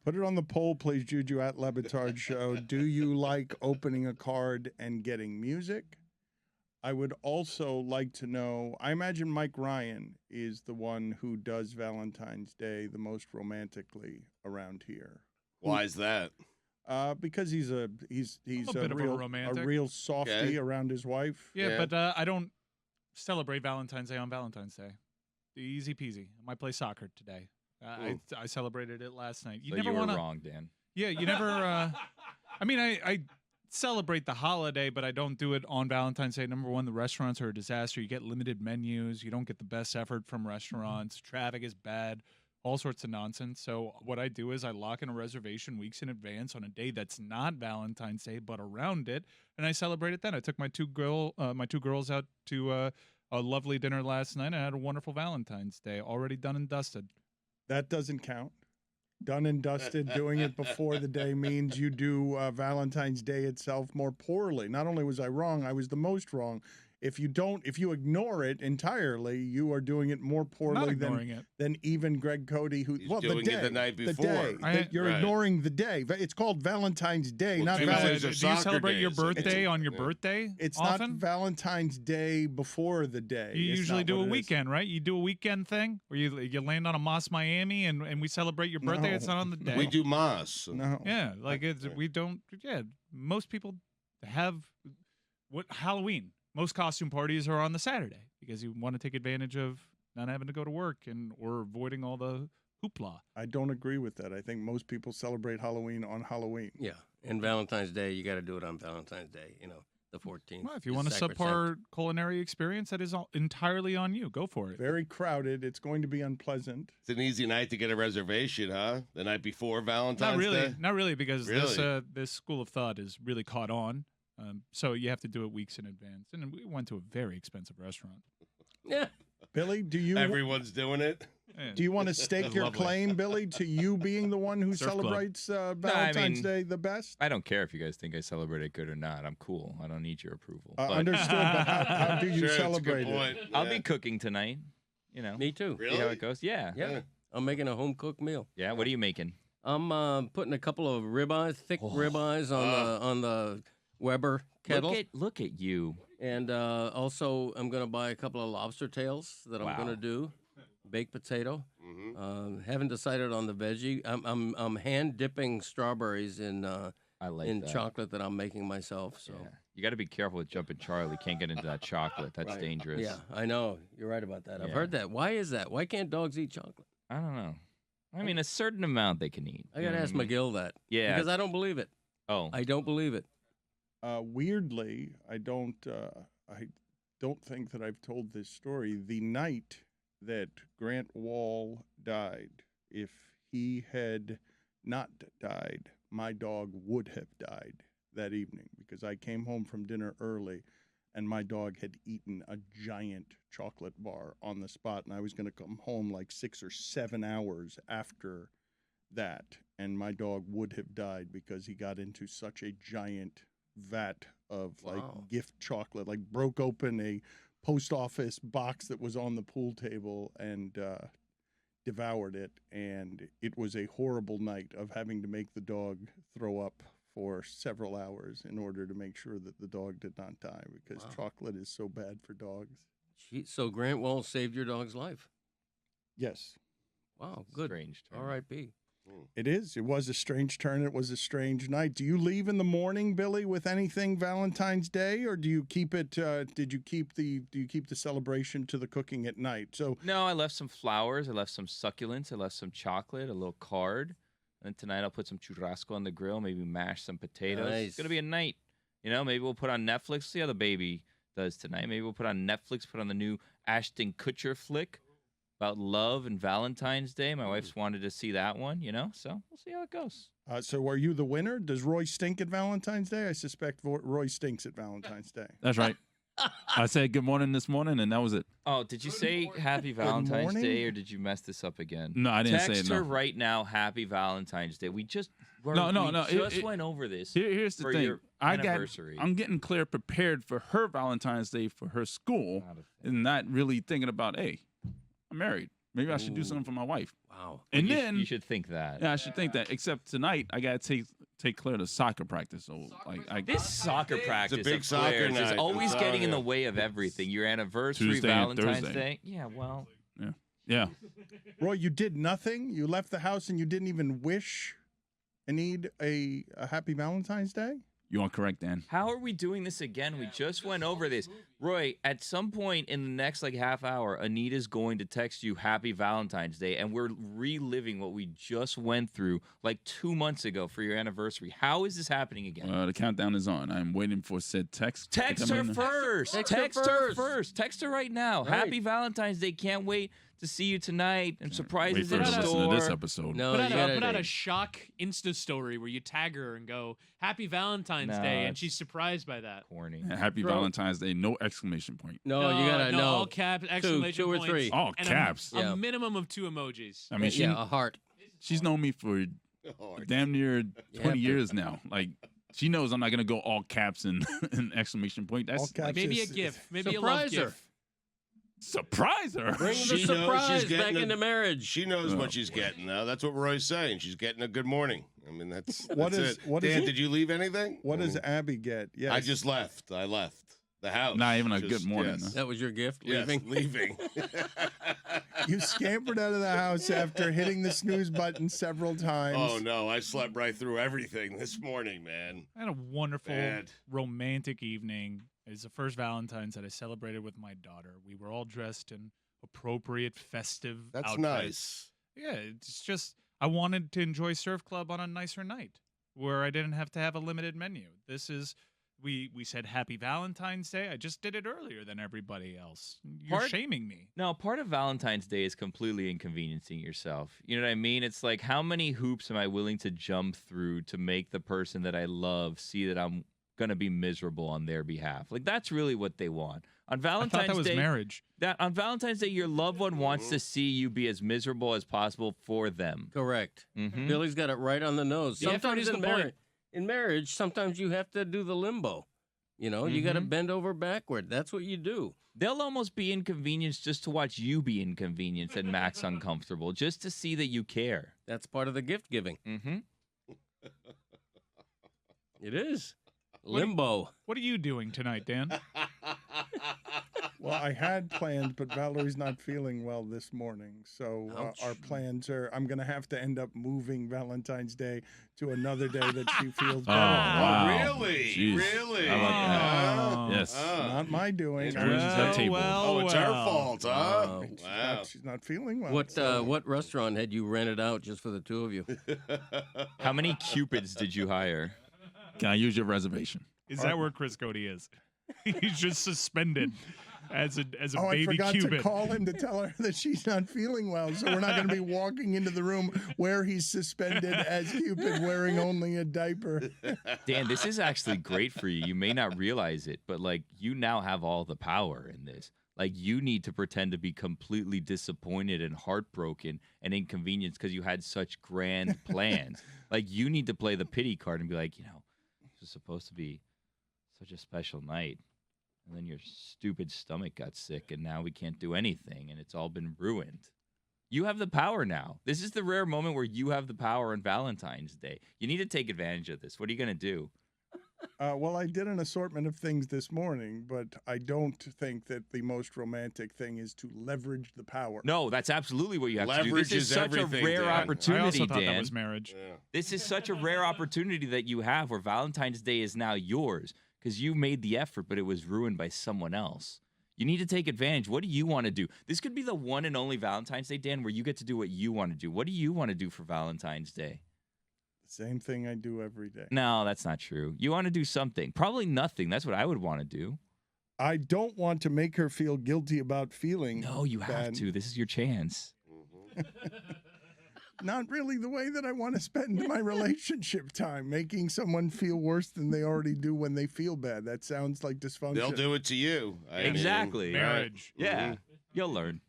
Put it on the poll, please, Juju at Le Batard Show. Do you like opening a card and getting music? I would also like to know, I imagine Mike Ryan is the one who does Valentine's Day the most romantically around here. Why is that? Because he's a bit of a romantic. real softy around his wife. Yeah, but I don't celebrate Valentine's Day on Valentine's Day. Easy peasy. I might play soccer today. I celebrated it last night. You were wrong, Dan. Yeah, you never. I mean, I celebrate the holiday, but I don't do it on Valentine's Day. Number one, the restaurants are a disaster. You get limited menus. You don't get the best effort from restaurants. Traffic is bad. All sorts of nonsense. So what I do is I lock in a reservation weeks in advance on a day that's not Valentine's Day, but around it, and I celebrate it then. I took my two girls out to a lovely dinner last night. And I had a wonderful Valentine's Day, already done and dusted. That doesn't count. Done and dusted. Doing it before the day means you do Valentine's Day itself more poorly. Not only was I wrong, I was the most wrong. If you ignore it entirely, you are doing it more poorly than even Greg Cody, who doing it the night before. You're ignoring the day. It's called Valentine's Day, not Valentine's Day. Do you celebrate your birthday on your birthday? It's often? not Valentine's Day before the day. You usually do a weekend, right? You do a weekend thing where you land on a Moss Miami and we celebrate your birthday. No. It's not on the day. We do Moss. No. Yeah, like we don't. Yeah, most people have Halloween. Most costume parties are on the Saturday because you want to take advantage of not having to go to work or avoiding all the hoopla. I don't agree with that. I think most people celebrate Halloween on Halloween. Yeah, and Valentine's Day, you got to do it on Valentine's Day, the 14th. Well, if you want a subpar culinary experience, that is entirely on you. Go for it. Very crowded. It's going to be unpleasant. It's an easy night to get a reservation, huh? The night before Valentine's Day? Not really, because this school of thought is really caught on. So you have to do it weeks in advance. And we went to a very expensive restaurant. Yeah. Billy, Everyone's doing it. Do you want to stake your claim, Billy, to you being the one who celebrates Valentine's Day the best? I don't care if you guys think I celebrate it good or not. I'm cool. I don't need your approval. Understood, but how do you celebrate it? I'll be cooking tonight. Me too. Really? See how it goes? Yeah. I'm making a home-cooked meal. Yeah, what are you making? I'm putting a couple of thick ribeyes on the Weber kettle. Look at you. And also, I'm going to buy a couple of lobster tails that I'm going to do. Baked potato. Mm-hmm. Haven't decided on the veggie. I'm hand dipping strawberries in chocolate that I'm making myself. So you got to be careful with Jumpin' Charlie. Can't get into that chocolate. That's dangerous. Yeah, I know. You're right about that. I've heard that. Why is that? Why can't dogs eat chocolate? I don't know. I mean, a certain amount they can eat. I got to ask McGill that. Yeah. Because I don't believe it. Oh. I don't believe it. Weirdly, I don't think that I've told this story. The night that Grant Wall died, if he had not died, my dog would have died that evening because I came home from dinner early and my dog had eaten a giant chocolate bar on the spot, and I was going to come home like 6 or 7 hours after that, and my dog would have died because he got into such a giant vat of gift chocolate, like broke open a post office box that was on the pool table and devoured it. And it was a horrible night of having to make the dog throw up for several hours in order to make sure that the dog did not die because chocolate is so bad for dogs. So Grant Wall saved your dog's life? Yes. Wow, good. Strange turn. R.I.P. It is. It was a strange turn. It was a strange night. Do you leave in the morning, Billy, with anything Valentine's Day, or do you keep it? Do you keep the celebration to the cooking at night? So no, I left some flowers. I left some succulents. I left some chocolate. A little card. And tonight I'll put some churrasco on the grill. Maybe mash some potatoes. Nice. It's gonna be a night. Maybe we'll put on Netflix. See how the baby does tonight. Maybe we'll put on Netflix. Put on the new Ashton Kutcher flick about love and Valentine's Day. My wife's wanted to see that one, so we'll see how it goes. So are you the winner? Does Roy stink at Valentine's Day? I suspect Roy stinks at Valentine's Day. That's right. I said good morning this morning, and that was it. Oh, did you say Happy Valentine's Day, or did you mess this up again? No, I didn't say it. Text her right now, Happy Valentine's Day. We just went over this. Here's the thing. Your anniversary. I'm getting Claire prepared for her Valentine's Day for her school, and not really thinking about, hey, I'm married. Maybe I should do something for my wife. Wow. And you, then you should think that. yeah, I should think that. Except tonight, I gotta take Claire to soccer practice. So This soccer practice big of soccer Claire's is night. always Oh, getting in yeah. the way of everything. Your anniversary, Tuesday and Valentine's Thursday. Day. Yeah, well. yeah. Roy, you did nothing. You left the house and you didn't even wish and need a happy Valentine's Day. You are correct, Dan. How are we doing this again? We just went over this. Roy, at some point in the next half hour, Anita's going to text you Happy Valentine's Day, and we're reliving what we just went through 2 months ago for your anniversary. How is this happening again? The countdown is on. I'm waiting for said text. to Text come her in. first. Text her first. Text her right now. Right. Happy Valentine's Day. Can't wait to see you tonight. And Wait surprises for in her to listen to store. this episode. No, Put you out, gotta a, put out do- a shock Insta story where you tag her and go, Happy Valentine's No, Day, and it's- she's surprised by that. Corny. Happy Bro. Valentine's Day. No exclamation point. No, you gotta no, know. all caps, exclamation two or points, three. All and caps. A Yeah. minimum of 2 emojis. I mean, Yeah, a heart. she's known me for damn near 20 years now. She knows I'm not gonna go all caps and an exclamation point. That's All caps. Maybe a Just gift. Maybe surprise a love her. gift. surprise her. Bring She the knows she's surprise getting back a- into marriage. She knows Oh, what she's getting now. That's what Roy's saying. She's getting a good morning. I mean, that's What is- it. what is Dan, it? did you leave anything? What does Oh. Abby get? Yes. I just left. I left the house. Not even a Just- good morning. Yes. huh? That was your gift, Yes, leaving? leaving. You scampered out of the house after hitting the snooze button several times. Oh no, I slept right through everything this morning, man. I had a wonderful, Bad. romantic evening. It's the first Valentine's that I celebrated with my daughter. We were all dressed in appropriate, festive That's outfits. nice. Yeah, it's just I wanted to enjoy Surf Club on a nicer night where I didn't have to have a limited menu. This is we said Happy Valentine's Day. I just did it earlier than everybody else. You're Part- shaming me. No, part of Valentine's Day is completely inconveniencing yourself. You know what I mean? It's like, how many hoops am I willing to jump through to make the person that I love see that I'm going to be miserable on their behalf? That's really what they want. On I Valentine's thought that was Day, marriage. on Valentine's Day, your loved one wants to see you be as miserable as possible for them. Correct. Mhm. Billy's got it right on the nose. The effort Sometimes is the point. in marriage, sometimes you have to do the limbo. You know, you got to bend over backward. That's what you do. They'll almost be inconvenienced just to watch you be inconvenienced and Max uncomfortable, just to see that you care. That's part of the gift giving. Mm-hmm. It is. Limbo. What are you doing tonight, Dan? Well, I had plans, but Valerie's not feeling well this morning. So Ouch. our plans are I'm going to have to end up moving Valentine's Day to another day that she feels better. wow. Really? Jeez. Really? I like that. Oh. Yes. Not my doing. It I bruises was- that table. Oh, it's her fault, huh? Wow. Wow. She's not feeling well. What restaurant had you rented out just for the two of you? How many cupids did you hire? Can I use your reservation? Is that where Chris Cody is? He's just suspended as a Oh, I baby forgot Cupid. to call him to tell her that she's not feeling well. So we're not going to be walking into the room where he's suspended as Cupid wearing only a diaper. Dan, this is actually great for you. You may not realize it, but you now have all the power in this. You need to pretend to be completely disappointed and heartbroken and inconvenienced because you had such grand plans. You need to play the pity card and be like, this was supposed to be such a special night. And then your stupid stomach got sick, and now we can't do anything, and it's all been ruined. You have the power now. This is the rare moment where you have the power on Valentine's Day. You need to take advantage of this. What are you going to do? Well, I did an assortment of things this morning, but I don't think that the most romantic thing is to leverage the power. No, that's absolutely what you have to do. Leverage This is is such a everything, rare Dan. I opportunity, also thought Dan. that was marriage. Yeah. This is such a rare opportunity that you have where Valentine's Day is now yours because you made the effort, but it was ruined by someone else. You need to take advantage. What do you want to do? This could be the one and only Valentine's Day, Dan, where you get to do what you want to do. What do you want to do for Valentine's Day? Same thing I do every day. No, that's not true. You want to do something. Probably nothing. That's what I would want to do. I don't want to make her feel guilty about feeling. No, you have bad. to. This is your chance. Not really the way that I want to spend my relationship time, making someone feel worse than they already do when they feel bad. That sounds like dysfunction. They'll do it to you. I mean, Exactly. right. Marriage. Yeah, you'll learn.